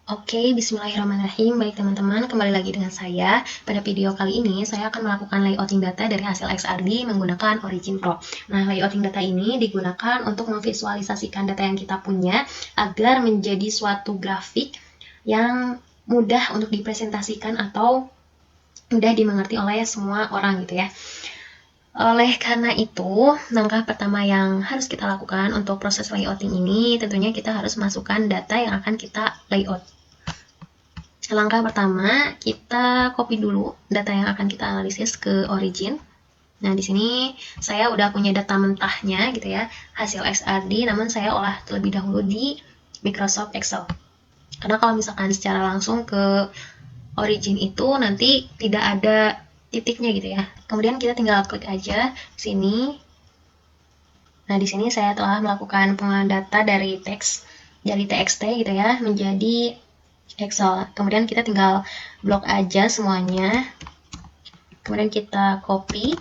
Oke, bismillahirrahmanirrahim. Baik teman-teman, kembali lagi dengan saya. Pada video kali ini, saya akan melakukan layouting data dari hasil XRD menggunakan Origin Pro. Nah, layouting data ini digunakan untuk memvisualisasikan data yang kita punya agar menjadi suatu grafik yang mudah untuk dipresentasikan atau mudah dimengerti oleh semua orang gitu ya. Oleh karena itu, langkah pertama yang harus kita lakukan untuk proses layouting ini, tentunya kita harus masukkan data yang akan kita layout. Langkah pertama, kita copy dulu data yang akan kita analisis ke Origin. Nah, di sini saya udah punya data mentahnya gitu ya, hasil XRD, namun saya olah terlebih dahulu di Microsoft Excel. Karena kalau misalkan secara langsung ke Origin itu nanti tidak ada titiknya gitu ya. Kemudian kita tinggal klik aja sini. Nah, di sini saya telah melakukan pengolahan data dari teks dari TXT gitu ya menjadi Excel. Kemudian kita tinggal blok aja semuanya. Kemudian kita copy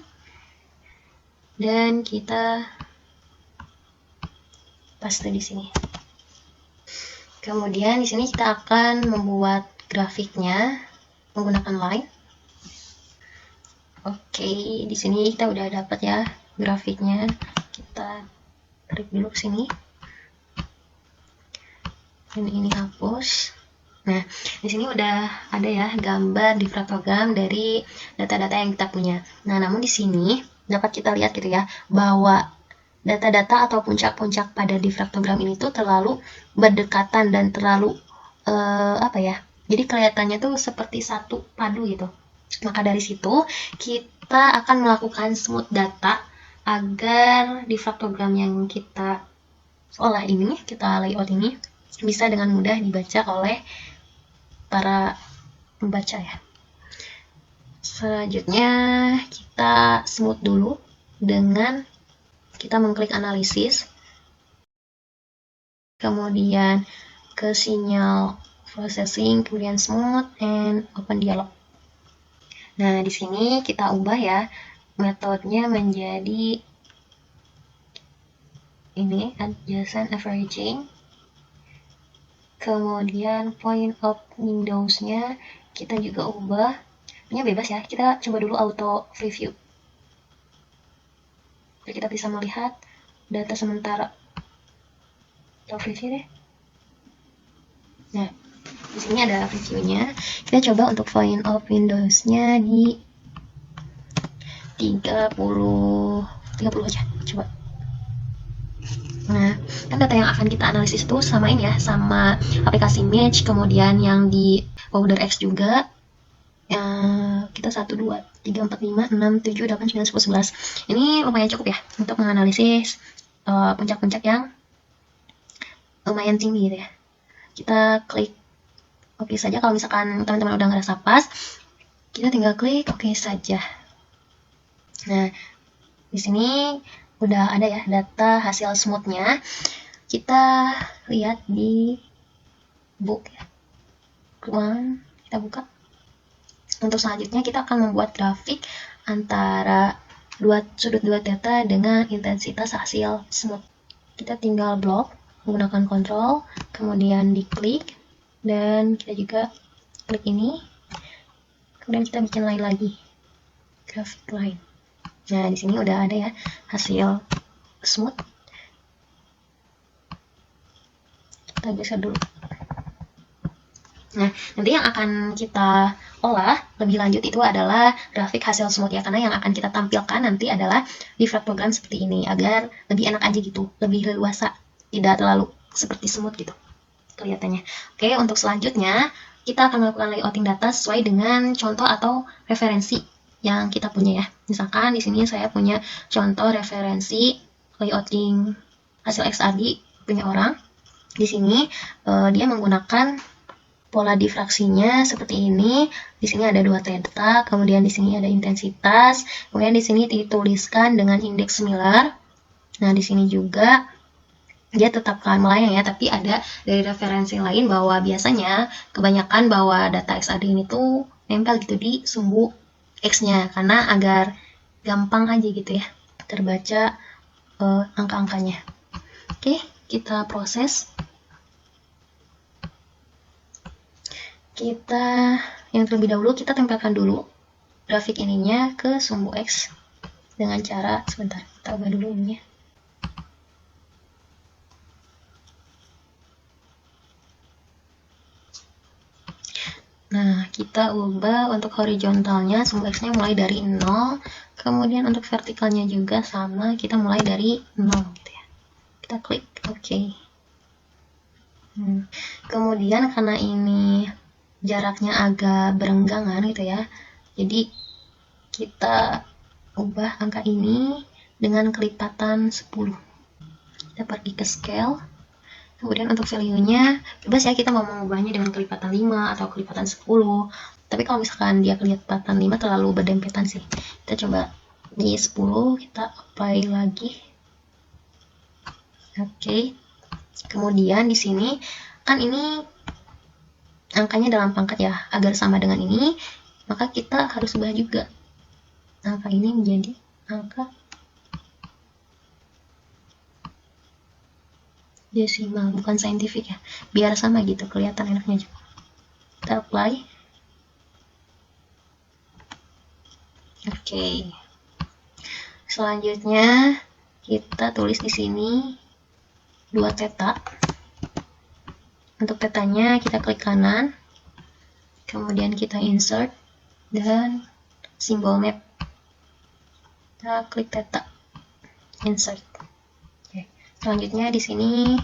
dan kita paste di sini. Kemudian di sini kita akan membuat grafiknya menggunakan line. Oke, di sini kita udah dapat ya grafiknya. Kita klik dulu ke sini. Dan ini hapus. Nah, di sini udah ada ya gambar diffractogram dari data-data yang kita punya. Nah, namun di sini dapat kita lihat gitu ya bahwa data-data atau puncak-puncak pada diffractogram ini tuh terlalu berdekatan dan terlalu apa ya? Jadi kelihatannya tuh seperti satu padu gitu. Maka dari situ kita akan melakukan smooth data agar diffractogram yang kita olah ini, kita layout ini bisa dengan mudah dibaca oleh para pembaca ya. Selanjutnya kita smooth dulu dengan kita mengklik analisis, kemudian ke sinyal processing, kemudian smooth and open dialog. Nah, di sini kita ubah ya metodenya menjadi ini adjacent averaging. Kemudian point of windows-nya kita juga ubah. Ini bebas ya, kita coba dulu auto preview. Jadi kita bisa melihat data sementara. Auto preview deh. Nah, di sini ada previewnya. Kita coba untuk point of windows-nya di 30 aja. Coba. Nah, kan data yang akan kita analisis itu samain ya sama aplikasi Match, kemudian yang di Powder X juga. Kita 1, 2, 3, 4, 5, 6, 7, 8, 9, 10, 11. Ini lumayan cukup ya untuk menganalisis puncak-puncak yang lumayan tinggi gitu ya. Kita klik oke saja. Kalau misalkan teman-teman udah ngerasa pas, kita tinggal klik oke saja. Nah, di sini udah ada ya data hasil smoothnya. Kita lihat di book ya. Kita buka. Untuk selanjutnya kita akan membuat grafik antara sudut dua data dengan intensitas hasil smooth. Kita tinggal blok menggunakan kontrol, kemudian diklik, dan kita juga klik ini. Kemudian kita bikin line lagi, grafik line. Nah, di sini udah ada ya hasil smooth. Kita geser dulu. Nah, nanti yang akan kita olah lebih lanjut itu adalah grafik hasil smooth ya, karena yang akan kita tampilkan nanti adalah diffractogram seperti ini agar lebih enak aja gitu, lebih leluasa, tidak terlalu seperti smooth gitu kelihatannya. Oke, untuk selanjutnya kita akan melakukan layouting data sesuai dengan contoh atau referensi yang kita punya ya. Misalkan di sini saya punya contoh referensi layouting hasil XRD punya orang. Di sini dia menggunakan pola difraksinya seperti ini. Di sini ada dua theta, kemudian di sini ada intensitas, kemudian di sini dituliskan dengan indeks similar. Nah, di sini juga dia tetap melayang ya, tapi ada dari referensi lain bahwa biasanya kebanyakan bahwa data XRD ini tuh nempel gitu di sumbu X-nya karena agar gampang aja gitu ya terbaca angka-angkanya. Oke, kita proses. Kita yang terlebih dahulu kita tempelkan dulu grafik ininya ke sumbu X dengan cara, sebentar, kita ubah dulu ininya. Nah, kita ubah untuk horizontalnya sumbu X-nya mulai dari 0, kemudian untuk vertikalnya juga sama, kita mulai dari 0 gitu ya. Kita klik OK. Kemudian karena ini jaraknya agak berenggangan gitu ya, jadi kita ubah angka ini dengan kelipatan 10. Kita pergi ke scale, kemudian untuk value-nya bebas ya, kita mau mengubahnya dengan kelipatan 5 atau kelipatan 10. Tapi kalau misalkan dia kelipatan 5 terlalu berdempetan sih, kita coba di 10, kita apply lagi. Oke. Kemudian di sini kan ini angkanya dalam pangkat ya, agar sama dengan ini, maka kita harus ubah juga angka ini menjadi angka desimal, bukan saintifik ya, biar sama gitu, kelihatan enaknya juga. Kita apply. Oke. Selanjutnya kita tulis di sini 2 theta. Untuk tetanya kita klik kanan, kemudian kita insert dan simbol map. Kita klik theta, insert. Oke. Selanjutnya di sini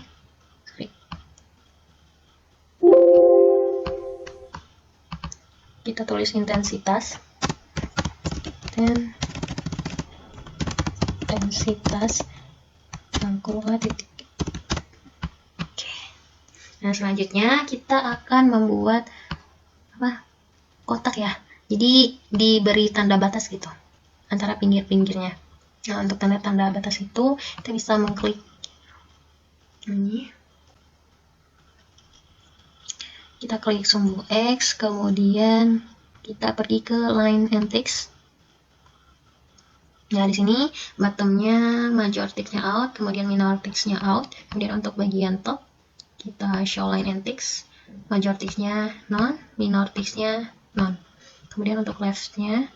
kita tulis intensitas dan intensitas kurva titik. Oke. Nah, selanjutnya kita akan membuat kotak ya. Jadi diberi tanda batas gitu antara pinggir-pinggirnya. Nah, untuk tanda-tanda batas itu kita bisa mengklik ini. Kita klik sumbu X, kemudian kita pergi ke line and text. Nah, di sini bottomnya major text-nya out, kemudian minor text-nya out. Kemudian untuk bagian top, kita show line and text. Major text-nya none, minor text-nya none. Kemudian untuk left-nya,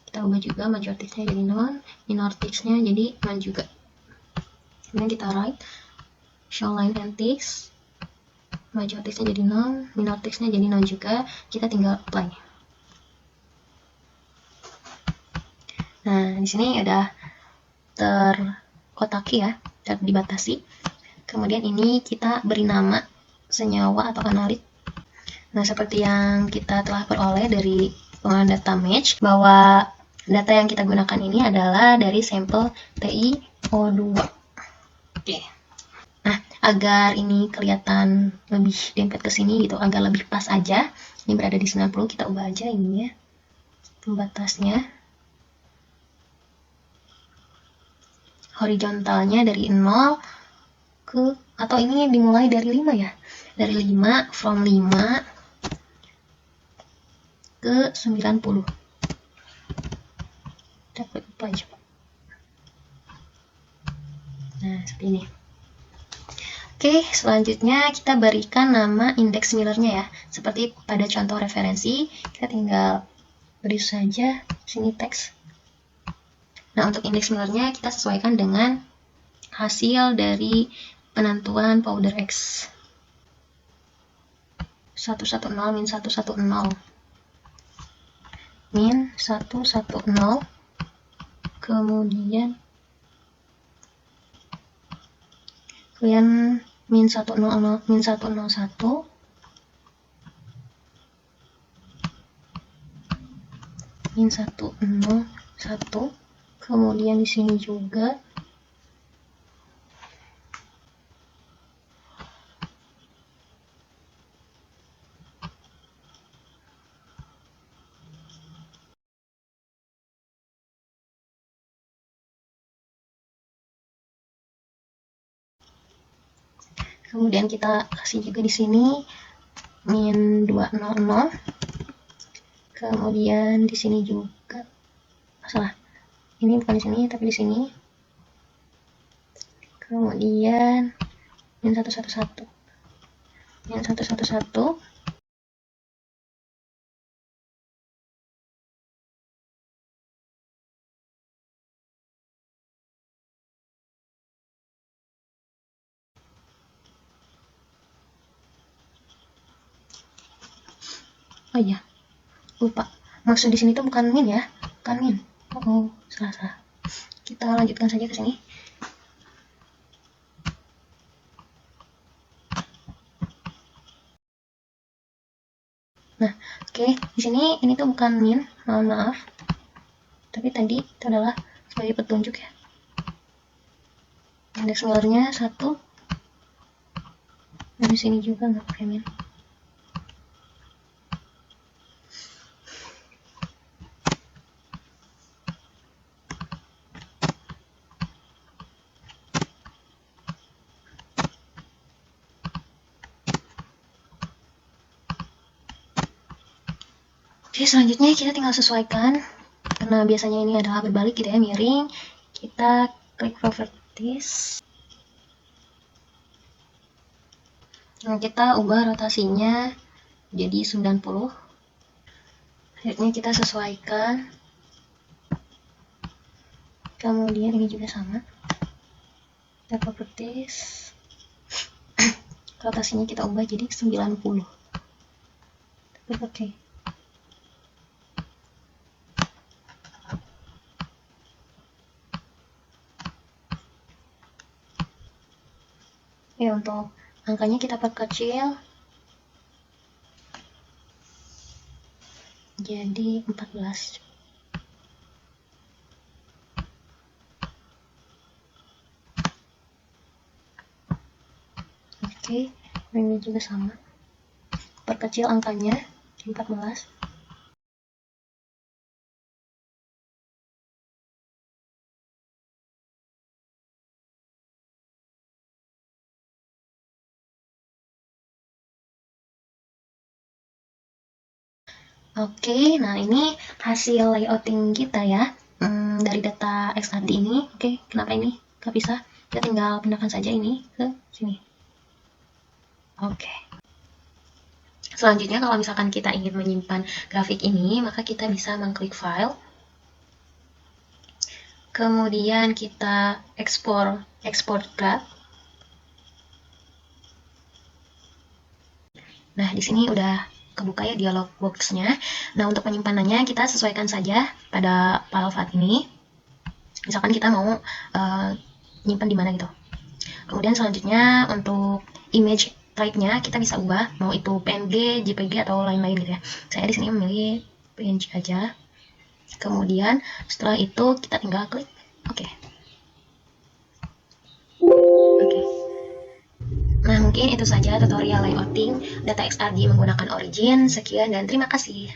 kita ubah juga major text-nya jadi none, minor text-nya jadi none juga. Kemudian kita right, show line and text. Major text-nya jadi none, minor text-nya jadi none juga. Kita tinggal apply. Nah, di sini udah terkotaki ya, dan dibatasi. Kemudian ini kita beri nama senyawa atau analit. Nah, seperti yang kita telah peroleh dari pengolahan data match, bahwa data yang kita gunakan ini adalah dari sampel TiO2. Oke. Nah, agar ini kelihatan lebih dempet ke sini gitu, agar lebih pas aja, ini berada di 90, kita ubah aja ini ya, pembatasnya. Horizontalnya dari 0 ke, atau ini dimulai dari 5 ya, dari 5, from 5 ke 90. Kita klik apply coba. Nah, seperti ini. Oke, selanjutnya kita berikan nama indeks Miller-nya ya. Seperti pada contoh referensi, kita tinggal beri saja sini teks. Nah, untuk indeks Miller-nya kita sesuaikan dengan hasil dari penentuan powder X. 110 min 110 min 110, kemudian min 100 min 101, min 101, kemudian di sini juga kemudian kita kasih juga di sini min 200, kemudian di sini juga salah, ini bukan di sini tapi di sini, kemudian min 111, min 111, Oh iya, lupa. Maksud di sini tuh bukan min ya, bukan min. Oh, salah. Kita lanjutkan saja ke sini. Nah, oke, di sini ini tuh bukan min, mohon maaf. Tapi tadi itu adalah sebagai petunjuk ya. Indeks nilainya 1. Dan di sini juga nggak pakai min. Oke, selanjutnya kita tinggal sesuaikan. Karena biasanya ini adalah berbalik gitu ya, miring. Kita klik properties. Nah, kita ubah rotasinya jadi 90. Akhirnya kita sesuaikan. Kemudian ini juga sama. Kita properties. Rotasinya kita ubah jadi 90. Oke. Ya, untuk angkanya kita perkecil jadi 14. Oke, ini juga sama. Perkecil angkanya 14. Oke, nah ini hasil layouting kita ya, dari data XRD ini. Oke, kenapa ini nggak bisa? Kita tinggal pindahkan saja ini ke sini. Oke. Selanjutnya kalau misalkan kita ingin menyimpan grafik ini, maka kita bisa mengklik file. Kemudian kita export graph. Nah, di sini udah kebuka ya dialog box-nya. Nah, untuk penyimpanannya kita sesuaikan saja pada file file ini. Misalkan kita mau nyimpan di mana gitu. Kemudian selanjutnya untuk image type-nya kita bisa ubah, mau itu PNG, JPG atau lain-lain gitu ya. Saya di sini memilih PNG aja. Kemudian setelah itu kita tinggal klik oke. Nah, mungkin itu saja tutorial layouting data XRD menggunakan Origin. Sekian dan terima kasih.